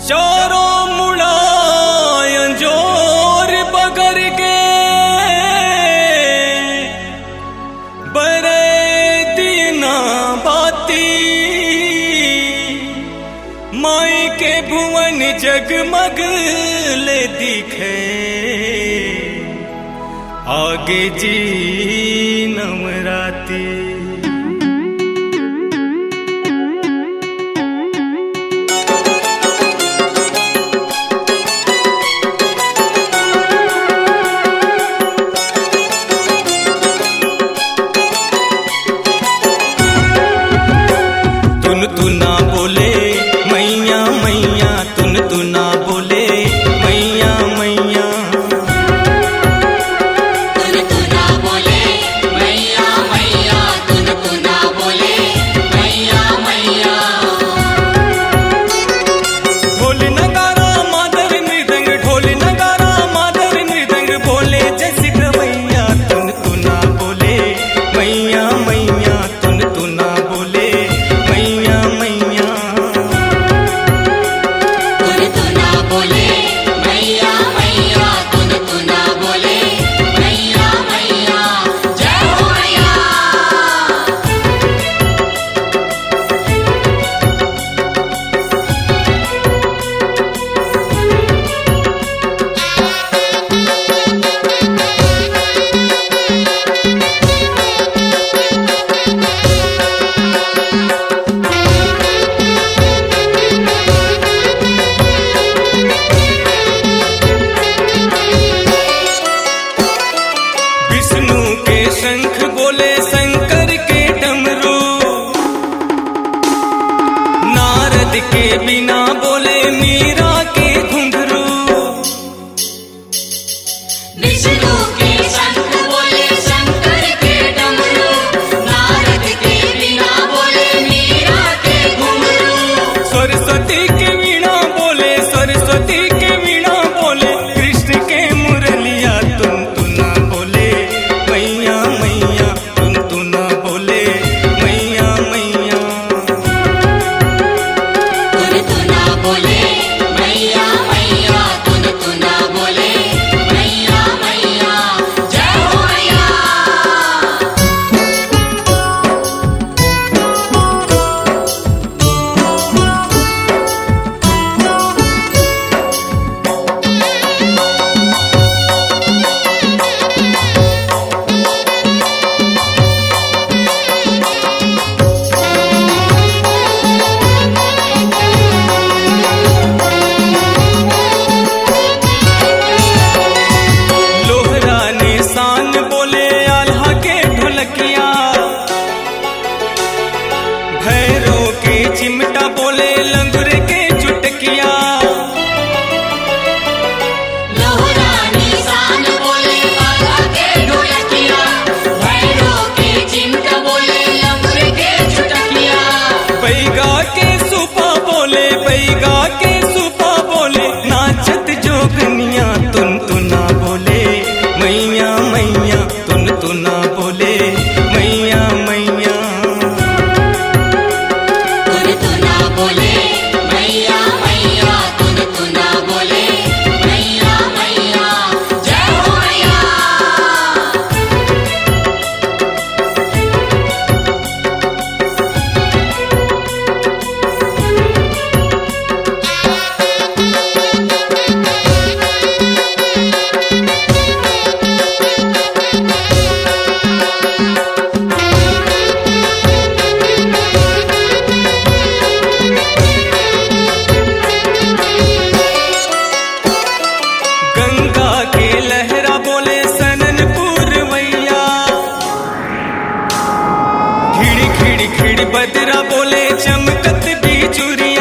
चारों मुड़ायं जोर बगर के बरे दीना बाती माई के भुवन जगमग ले दिखे आगे जी नवराती। तू ना बोले मैया मैया, तू ना बोले मैया मैया, तू ना बोले मैया मैया, तू ना बोले मैया मैया। ढोल नगारा मादर मृदंग, ढोल नगारा मादर मृदंग बोले जैसे गवैया। तू ना बोले मैया मैया, तू ना बोले मैया मैया, तू ना बोले मैया मैया, तू ना बोले मैया मैया। जय हो मैया। विष्णु के शंख बोले शंकर के डमरू, नारद के बिना बोले मीरा के घुंघरू। विष्णु के शंख बोले शंकर के डमरू, नारद के बिना बोले मीरा के घुंघरू। सरस्वती के वीणा बोले, सरस्वती के वीणा बोले कृष्ण के मुरलिया। तू ना बोले मैया मैया, तू ना बोले मैया मैया, तू ना बोले मैया मैया, तू ना बोले मैया मैया। जय हो मैया। लोहरा ने शान बोले आल्हा के ढोलकिया, भैरों के चिमटा बोले लंगुर के चुटकिया। लोहरा निशान बोले बाबा के ढोलकिया, भैरों के चिमटा बोले लंगूर के चुटकिया। बैगा के सुपा बोले, बैगा के सुपा बोले नाचत जोगनिया। तू ना बोले मैया मैया, तू ना बोले मैया मैया, तू ना बोले मैया मैया, तू ना बोले मैया मैया। जय हो मैया। गंगा के लहरा बोले सननपुर मैया, खिड़ी खिड़ी खिड़ी बदरा बोले चमकत बिजुरी।